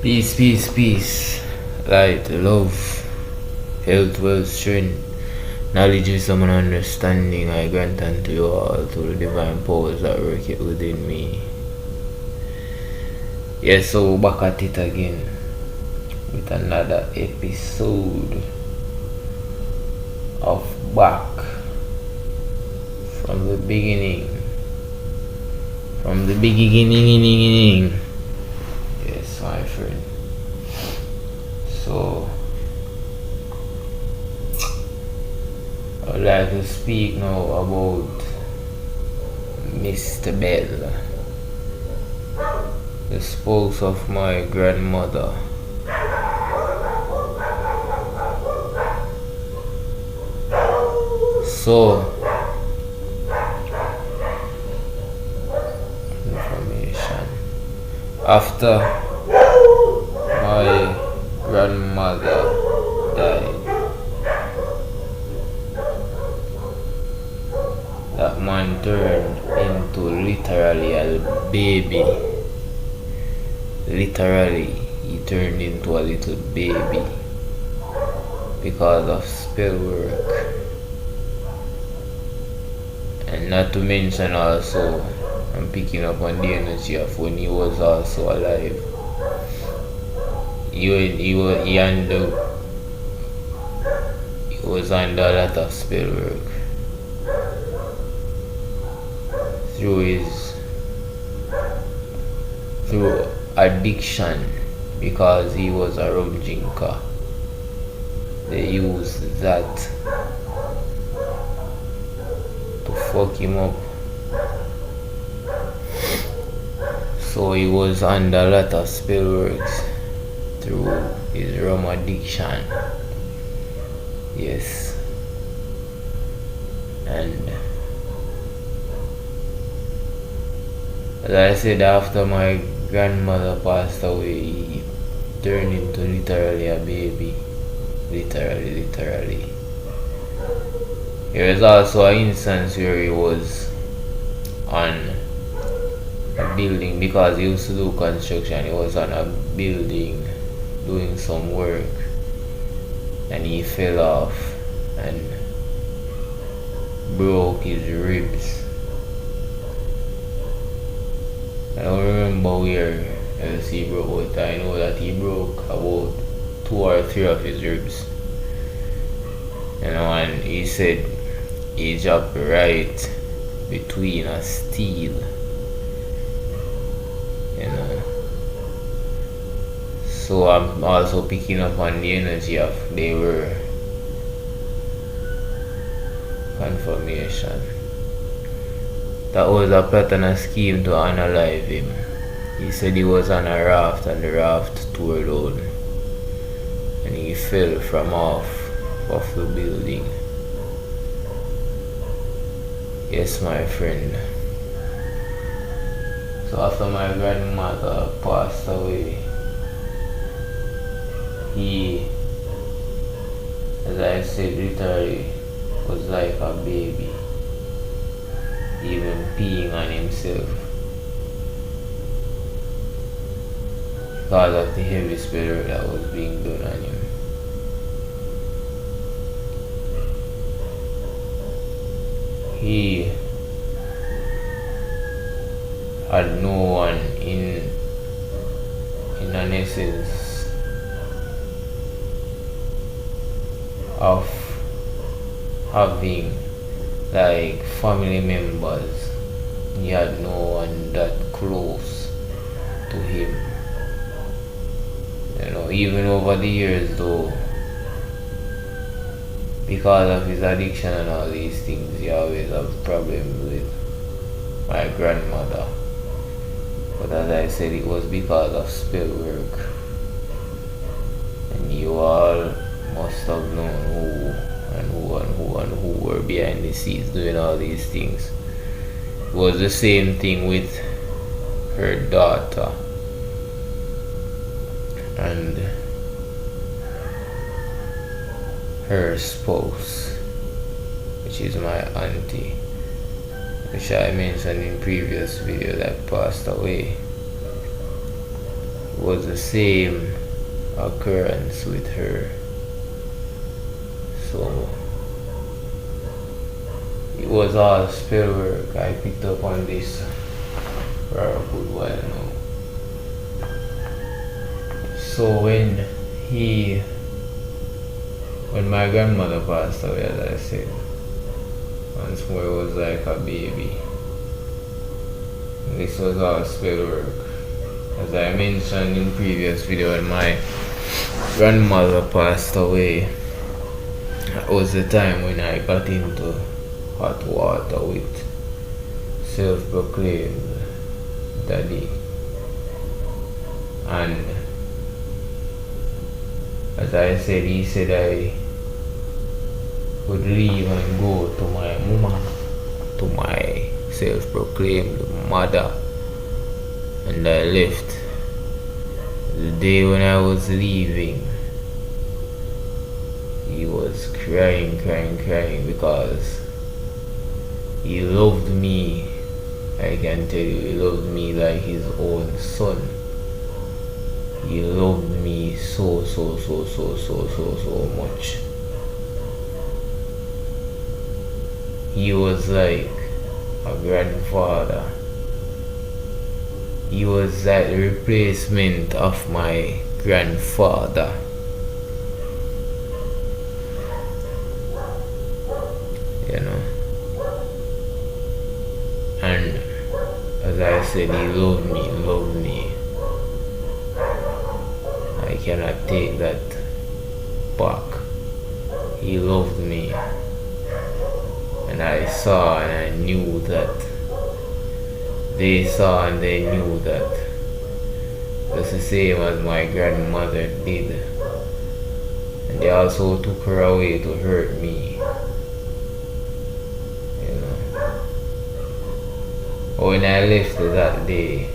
Peace, peace, peace. Light, love, health, wealth, strength, knowledge, wisdom, and understanding I grant unto you all through the divine powers that work it within me. Yes, so back at it again with another episode of Back from the beginning. From the beginning. Yes, my friend. So I would like to speak now about Mr. Bell, the spouse of my grandmother. So information after my grandmother died, that man turned into literally a baby. Literally, he turned into a little baby because of spell work. And not to mention also, I'm picking up on the energy of when he was also alive. He was under a lot of spell work through addiction, because he was a rum drinker. They used that to fuck him up. So he was under a lot of spell works through his rum addiction. Yes. And as I said, after my grandmother passed away, he turned into literally a baby. Literally. There was also an instance where he was on a building, because he used to do construction. He was on a building doing some work and he fell off and broke his ribs. I don't remember where else he broke, but I know that he broke about 2 or 3 of his ribs. And he said he dropped right between a steel. So I'm also picking up on the energy of they were confirmation. That was a plot and a scheme to unalive him. He said he was on a raft and the raft tore down and he fell from off the building. Yes, my friend. So after my grandmother passed away, he, as I said, literally was like a baby, even peeing on himself because of the heavy spell that was being done on him. He had no one in an essence of having like family members. He had no one that close to him. Even over the years though, because of his addiction and all these things, he always have problems with my grandmother. But as I said, it was because of spell work. And you all must have known who were behind the scenes doing all these things. It was the same thing with her daughter and her spouse, which is my auntie, which I mentioned in previous video that passed away. was the same occurrence with her. So it was all spell work. I picked up on this for a good while now. So when my grandmother passed away, as I said, once more it was like a baby. This was all spell work. As I mentioned in previous video, when my grandmother passed away, that was the time when I got into hot water with self-proclaimed daddy. And as I said, he said I would leave and go to my mama, to my self-proclaimed mother. And I left. The day when I was leaving, he was crying because he loved me. I can tell you, he loved me like his own son. He loved me so much. He was like a grandfather. He was like the replacement of my grandfather. You know. And as I said, he loved me. I cannot take that back. He loved me. And I saw and I knew that. They saw and they knew that. That's the same as my grandmother did. And they also took her away to hurt me. You know. But when I left that day,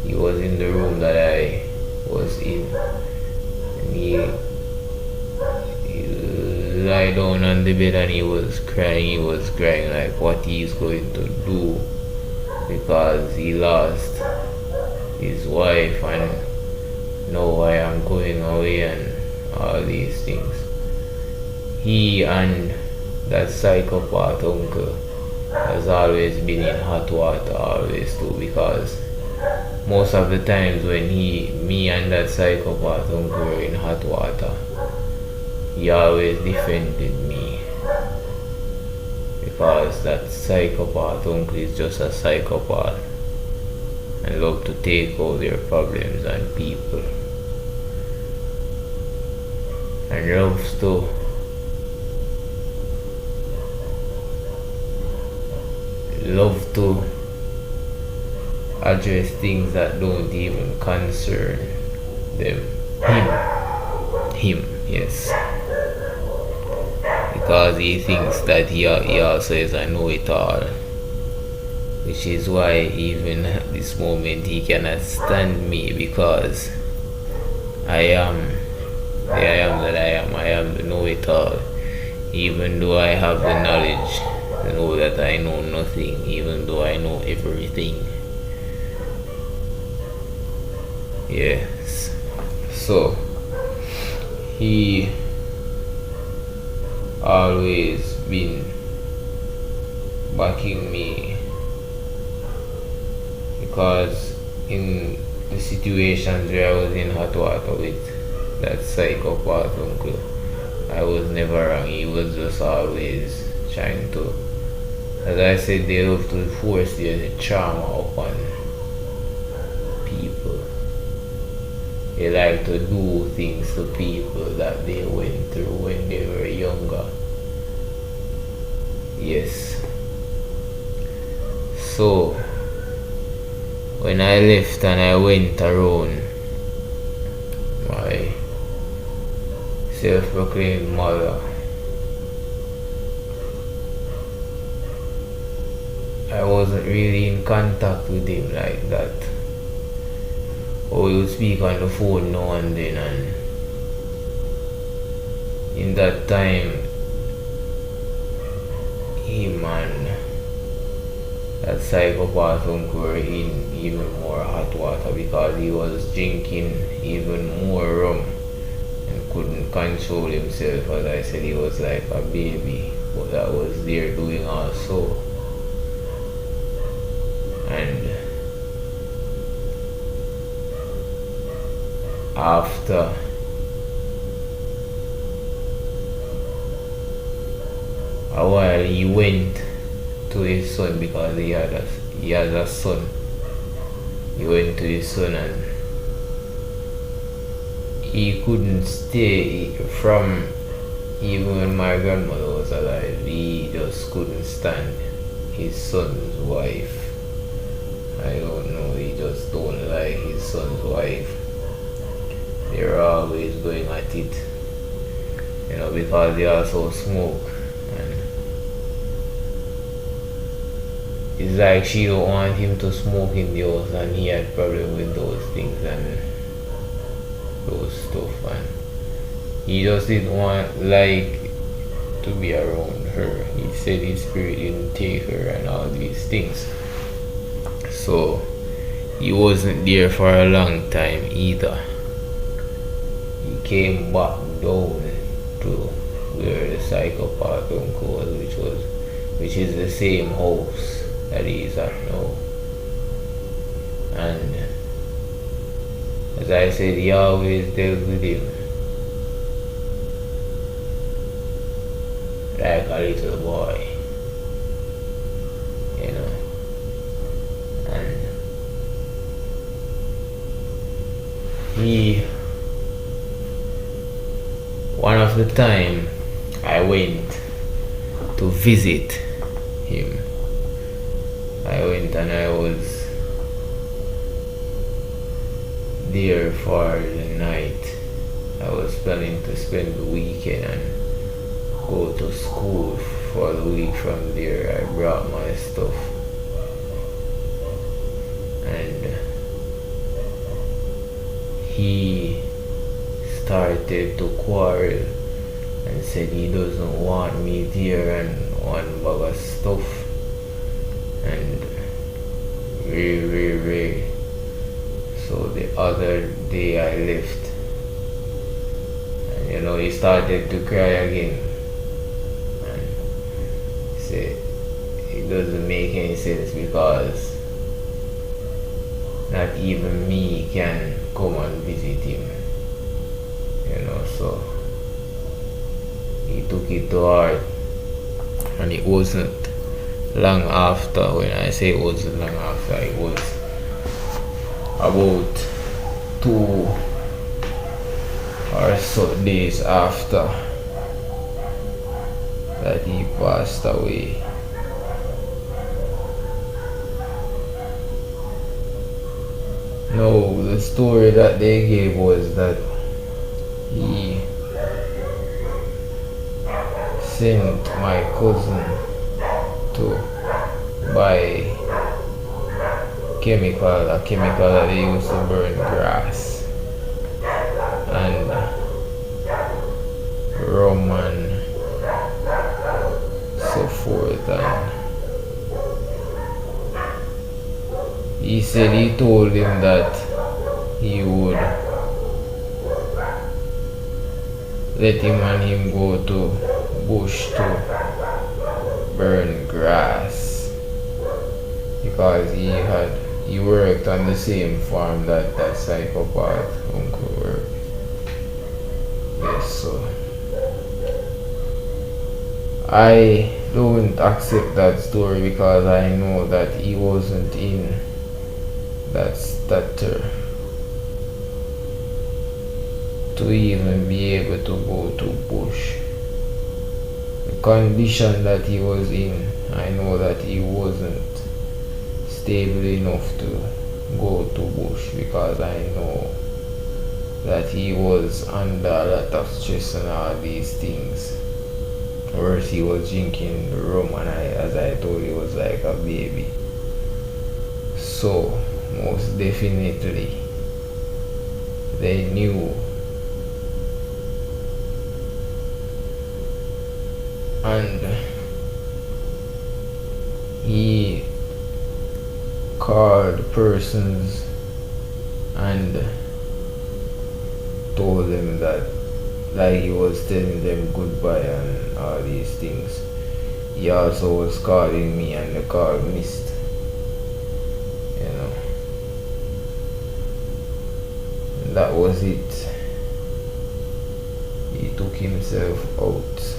he was in the room that I was in. And he lie down on the bed and he was crying like what he's going to do, because he lost his wife and now I am going away and all these things. He and that psychopath uncle has always been in hot water, always too, because most of the times when me and that psychopath uncle were in hot water, he always defended me, because that psychopath uncle is just a psychopath and love to take all their problems on people and loves to address things that don't even concern them. Him, yes. Because he thinks that he also is a know-it-all, which is why even at this moment he cannot stand me, because I am the know-it-all, even though I have the knowledge to know that I know nothing, even though I know everything. Yes. So he always been backing me, because in the situations where I was in hot water with that psychopath uncle, I was never wrong. He was just always trying to, as I said, they love to force their trauma upon people. They like to do things to people that they went through when they were younger. Yes. So when I left and I went around my self-proclaimed mother, I wasn't really in contact with him like that. Or we would speak on the phone now and then, and in that time him and that psychopath uncle were in even more hot water because he was drinking even more rum and couldn't control himself. As I said, he was like a baby, but that was there doing also. And after a while, he went to his son because he had a son. He went to his son and he couldn't stay from, even when my grandmother was alive, he just couldn't stand his son's wife. I don't know, he just don't like his son's wife. They're always going at it, because they also smoke. And it's like she don't want him to smoke in the house, and he had problem with those things and those stuff, and he just didn't want to be around her. He said his spirit didn't take her and all these things. So he wasn't there for a long time either. He came back down to where the psychopath uncle was, which is the same house that he's at now. And as I said, he always dealt with him like a little boy, and one of the time I went to visit him, I went and I was there for the night. I was planning to spend the weekend and go to school for the week from there. I brought my stuff, and he started to quarrel and said he doesn't want me there and one bag of stuff, and very. So the other day I left, and he started to cry again, and he said it doesn't make any sense because not even me can come and visit him, so he took it to heart. And it wasn't long after, when I say it wasn't long after, it was about 2 or so days after that he passed away. No, the story that they gave was that he sent my cousin to buy a chemical that they used to burn grass and rum and so forth. And he said he told him that he would let him go to bush to burn grass because he worked on the same farm that psychopath uncle worked. Yes, so I don't accept that story because I know that he wasn't in that stature to even be able to go to bush. The condition that he was in, I know that he wasn't stable enough to go to bush because I know that he was under a lot of stress and all these things. Worse, he was drinking rum, and as I told you, was like a baby. So most definitely they knew, and he persons and told them that, like, he was telling them goodbye and all these things. He also was calling me and the call missed, you know. And that was it. He took himself out.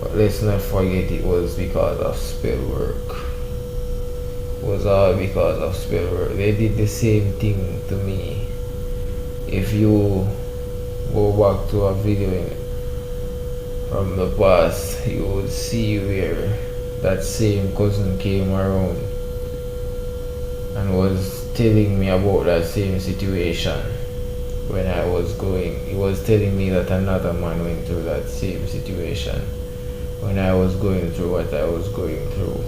But let's not forget, it was because of spell work. It was all because of spell work. They did the same thing to me. If you go back to a video from the past, you would see where that same cousin came around and was telling me about that same situation. When I was going, he was telling me that another man went through that same situation when I was going through what I was going through.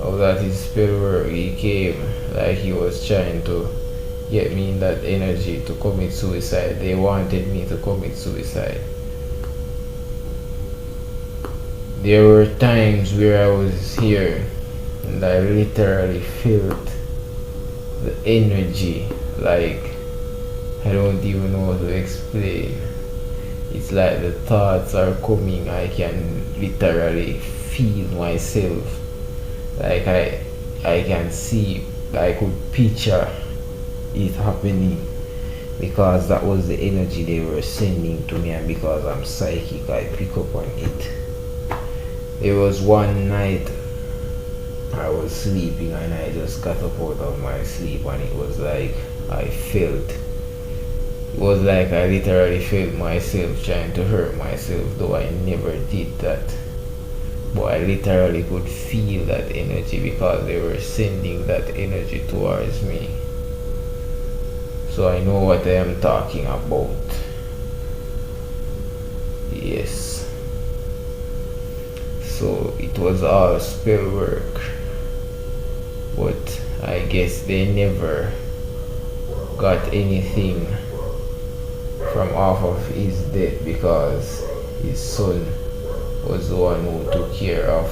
Oh, that is spell work. He came like he was trying to get me in that energy to commit suicide. They wanted me to commit suicide. There were times where I was here and I literally felt the energy, like, I don't even know how to explain. It's like the thoughts are coming. I can literally feel myself. Like I can see, I could picture it happening, because that was the energy they were sending to me, and because I'm psychic, I pick up on it. There was one night I was sleeping and I just got up out of my sleep, and it was like it was like I literally felt myself trying to hurt myself, though I never did that. But I literally could feel that energy because they were sending that energy towards me. So I know what I am talking about. Yes. So it was all spell work. But I guess they never got anything from off of his death, because his son was the one who took care of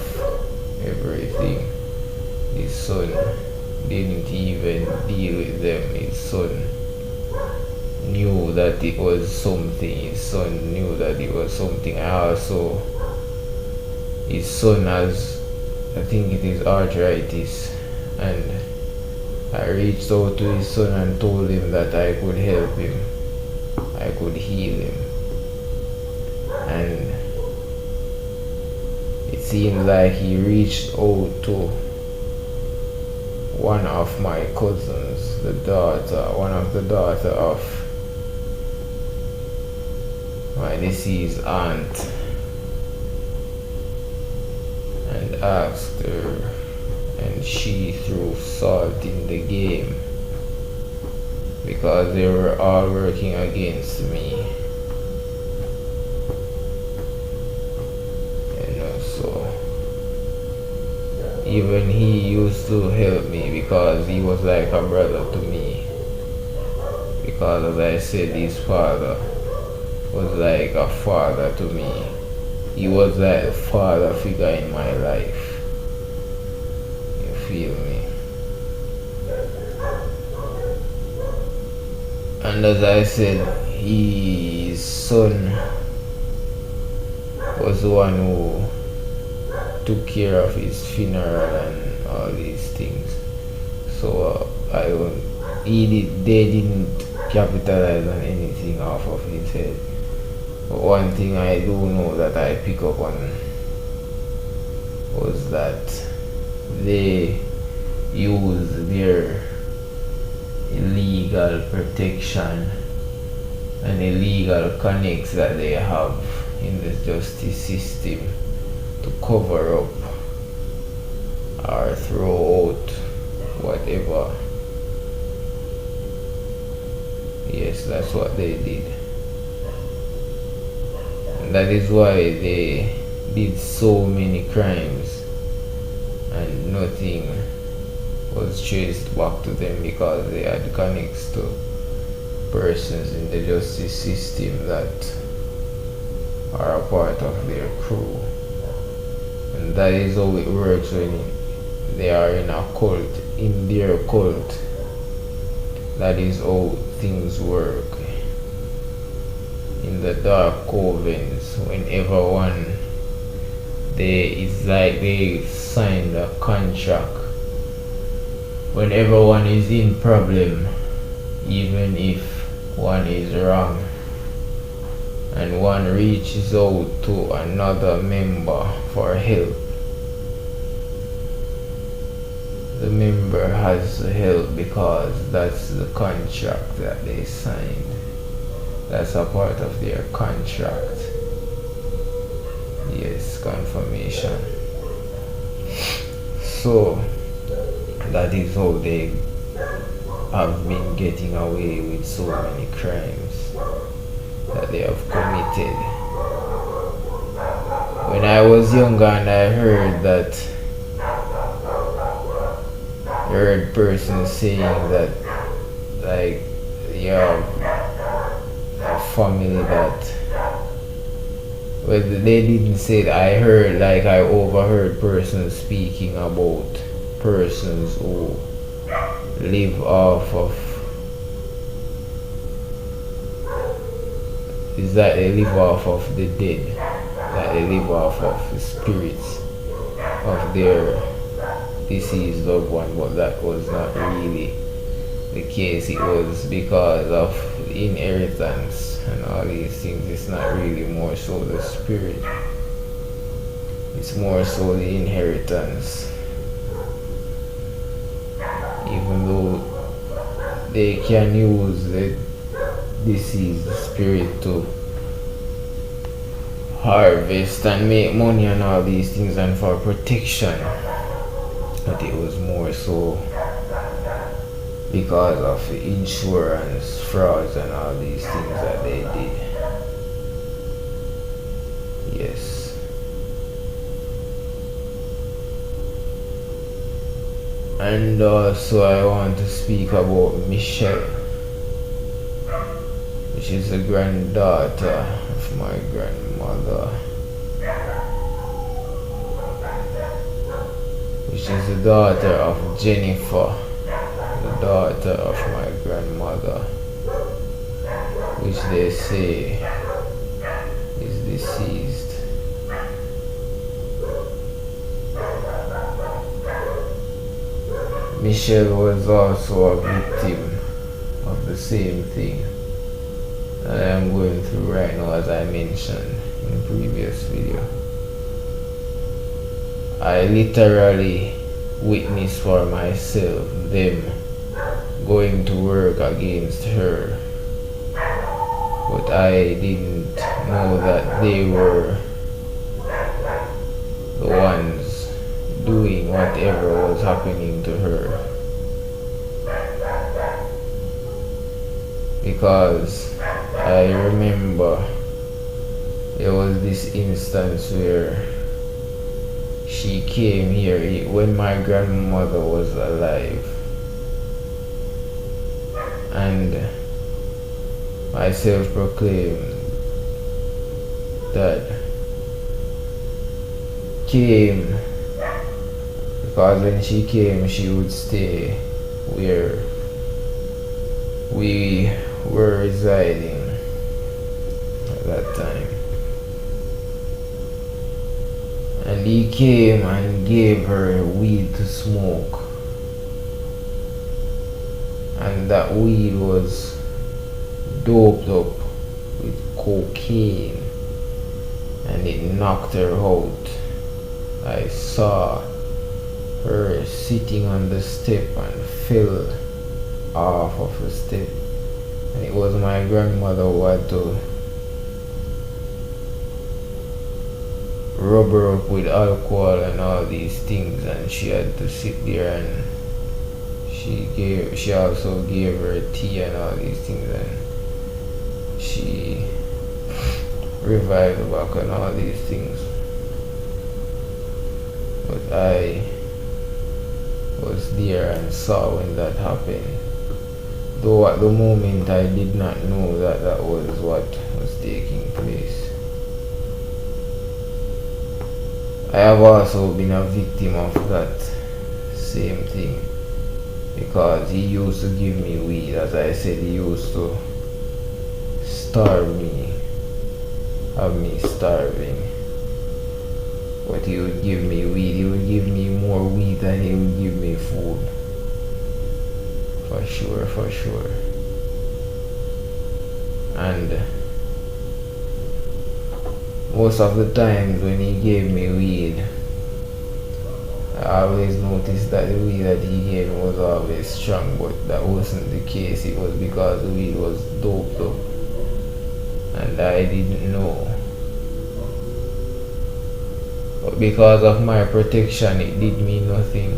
everything. His son didn't even deal with them. His son knew that it was something. His son knew that it was something. His son has, I think it is arthritis, and I reached out to his son and told him that I could help him. I could heal him. And it seemed like he reached out to one of my cousins, one of the daughter of my deceased aunt, and asked her, and she threw salt in the game, because they were all working against me. So even he used to help me, because he was like a brother to me. Because, as I said, his father was like a father to me. He was like a father figure in my life. You feel me? And as I said, his son was the one who took care of his funeral and all these things. So they didn't capitalize on anything off of his head. But one thing I do know that I pick up on was that they used their illegal protection and illegal connects that they have in the justice system to cover up or throw out whatever. Yes, that's what they did. And that is why they did so many crimes and nothing was traced back to them, because they had connects to persons in the justice system that are a part of their crew. And that is how it works they are in a cult, in their cult. That is how things work. In the dark covens, whenever one, it's like they signed a contract. Whenever one is in problem, even if one is wrong, and one reaches out to another member for help, the member has to help because that's the contract that they signed. That's a part of their contract. Yes, confirmation. So that is how they have been getting away with so many crimes that they have committed. When I was younger and I heard persons saying that, like, you have a family that, well, they didn't say that. I overheard persons speaking about persons who live off of, is that they live off of the dead, that they live off of the spirits of their deceased loved one, but that was not really the case. It was because of the inheritance and all these things. It's not really more so the spirit, it's more so the inheritance. Even though they can use the deceased spirit to harvest and make money and all these things and for protection, but it was more so because of insurance frauds and all these things that they did. Yes. And also I want to speak about Michelle, which is the granddaughter of my grandmother, which is the daughter of Jennifer, the daughter of my grandmother, which they say is deceased. Michelle was also a victim of the same thing that I am going through right now, as I mentioned in the previous video. I literally witnessed for myself them going to work against her, but I didn't know that they were the ones doing whatever was happening to her, because I remember there was this instance where she came here when my grandmother was alive, and I self-proclaimed that came because when she came, she would stay where we were residing at that time. And he came and gave her weed to smoke. And that weed was doped up with cocaine. And it knocked her out. I saw her sitting on the step and fell off of the step. And it was my grandmother who had to rub her up with alcohol and all these things, and she had to sit there, and she also gave her tea and all these things, and she revived back and all these things. But I was there and saw when that happened, though at the moment I did not know that that was what was taking place. I have also been a victim of that same thing. Because he used to give me weed. As I said, he used to starve me, have me starving. But he would give me weed. He would give me more weed than he would give me food. For sure, for sure. And most of the times when he gave me weed, I always noticed that the weed that he gave me was always strong, but that wasn't the case. It was because the weed was doped up and I didn't know. But because of my protection, it did me nothing.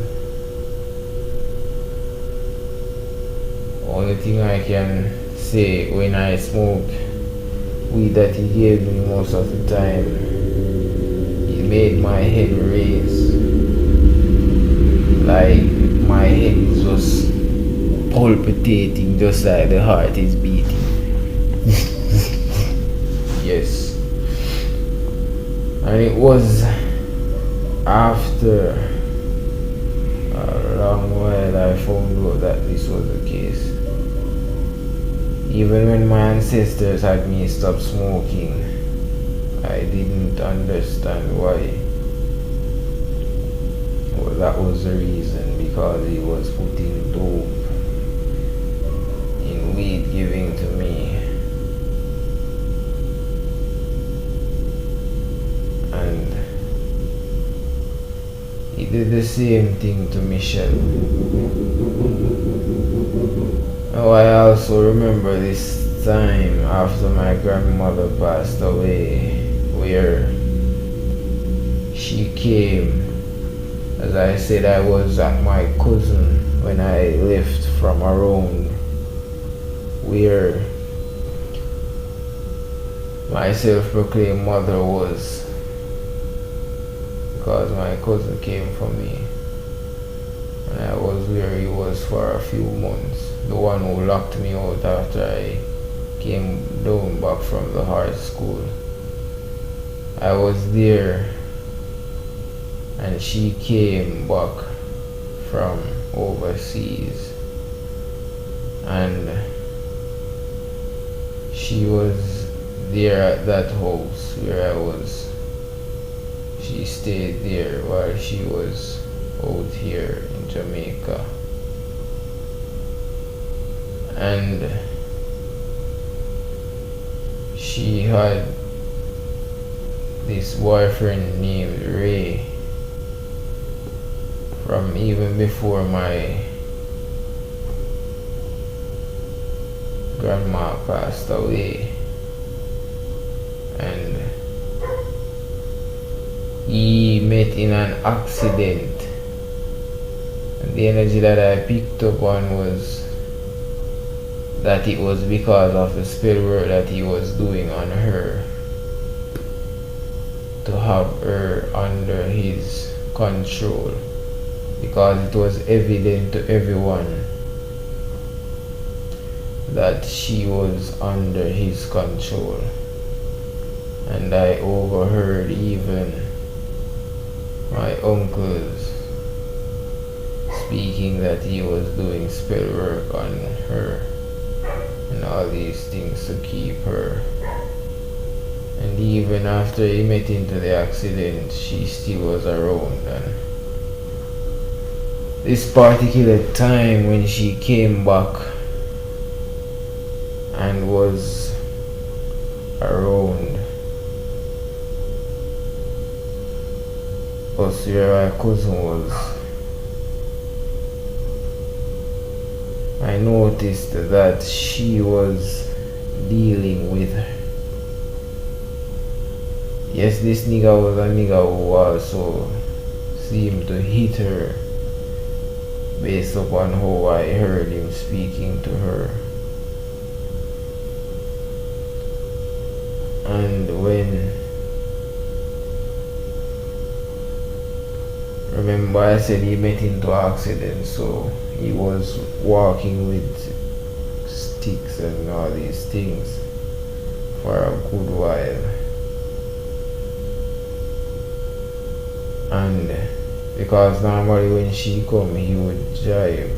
Only thing I can say, when I smoked weed that he gave me most of the time, it made my head raise. Like my head is just palpitating, just like the heart is beating. Yes. And it was after a long while I found out that this was the case. Even when my ancestors had me stop smoking, I didn't understand why. Well, that was the reason, because he was putting dope in weed giving to me. And he did the same thing to Michelle. Oh, I also remember this time after my grandmother passed away, where she came. As I said, I was at my cousin when I left from around where my self-proclaimed mother was, because my cousin came for me. And I was where he was for a few months. The one who locked me out after I came down back from the hard school. I was there, and she came back from overseas, and she was there at that house where I was. She stayed there while she was out here in Jamaica. And she had this boyfriend named Ray from even before my grandma passed away. And he met in an accident, and the energy that I picked up on was that it was because of the spell work that he was doing on her, to have her under his control, because it was evident to everyone that she was under his control. And I overheard even my uncles speaking that he was doing spell work on her and all these things to keep her. And even after he met into the accident, she still was around. And this particular time when she came back and was around us where my cousin was, I noticed that she was dealing with her. Yes, this nigga was a nigga who also seemed to hit her based upon how I heard him speaking to her. And when, remember I said he met into an accident, so he was walking with sticks and all these things for a good while. And because normally when she come, he would drive.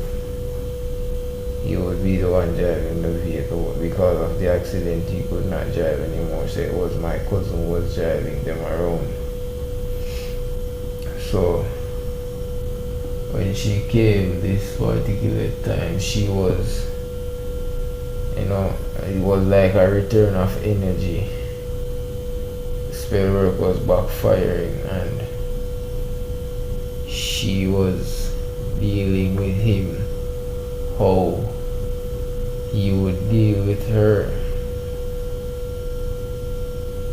He would be the one driving the vehicle. Because of the accident, he could not drive anymore, so it was my cousin who was driving them around. So when she came this particular time, she was, it was like a return of energy. Spell work was backfiring, and she was dealing with him, how he would deal with her,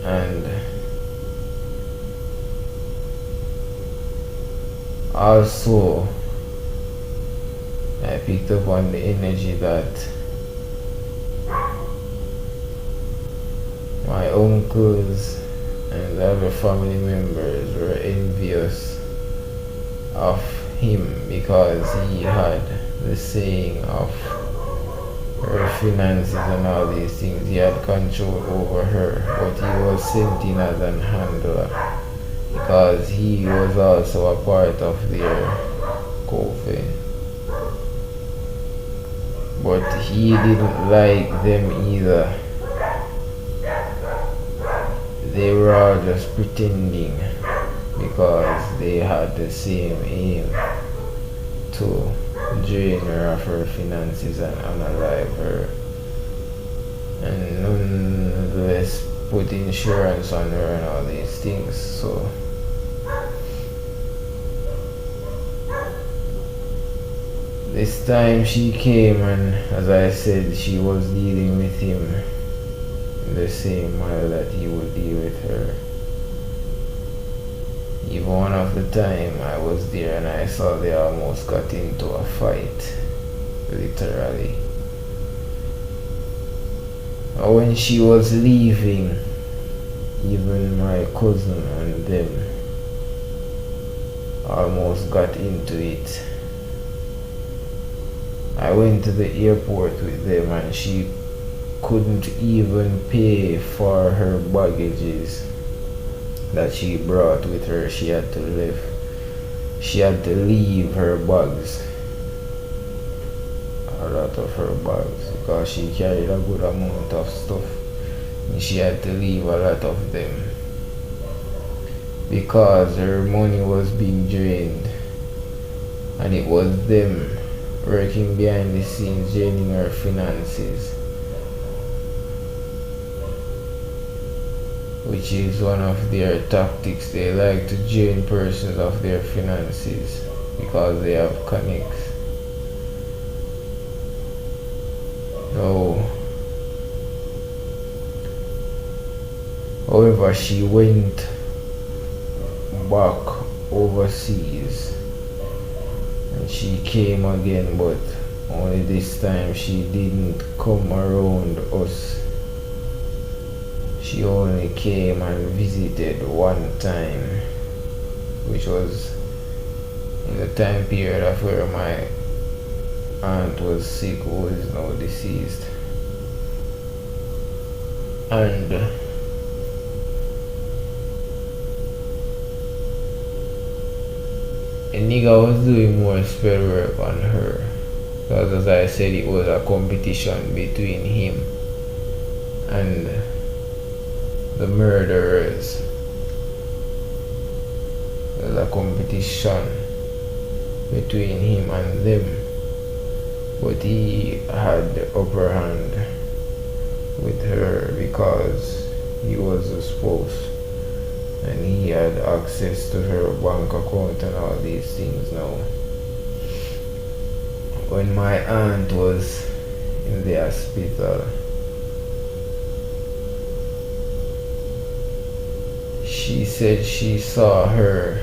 and also I picked up on the energy that my uncles and the other family members were envious of him because he had the saying of her finances and all these things. He had control over her, but he was sent in as an handler because he was also a part of their coven. But he didn't like them either. They were all just pretending because they had the same aim to drain her of her finances and unalive her, and nonetheless put insurance on her and all these things. So this time she came, and as I said, she was dealing with him in the same manner that he would deal with her. Even one of the time I was there and I saw they almost got into a fight, literally. And when she was leaving, even my cousin and them almost got into it. I went to the airport with them and she couldn't even pay for her baggages that she brought with her. She had to leave her bags, a lot of her bags, because she carried a good amount of stuff, and she had to leave a lot of them because her money was being drained, and it was them working behind the scenes draining her finances, which is one of their tactics. They like to drain persons of their finances because they have connects. No. However, she went back overseas and she came again, but only this time she didn't come around us. She only came and visited one time, which was in the time period of where my aunt was sick, who is now deceased. And a nigga was doing more spell work on her, because as I said, it was a competition between him and the murderers. There's a competition between him and them, but he had the upper hand with her because he was the spouse and he had access to her bank account and all these things. Now, when my aunt was in the hospital, she said she saw her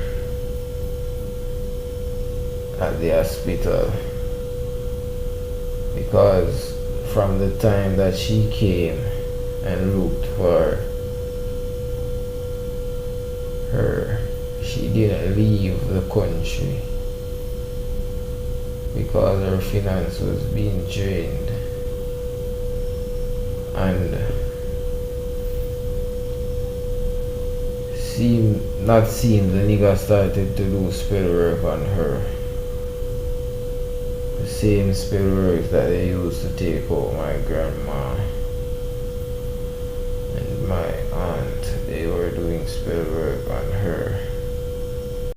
at the hospital because from the time that she came and looked for her, she didn't leave the country because her finance was being drained, and the nigga started to do spell work on her. The same spell work that they used to take out my grandma and my aunt. They were doing spell work on her.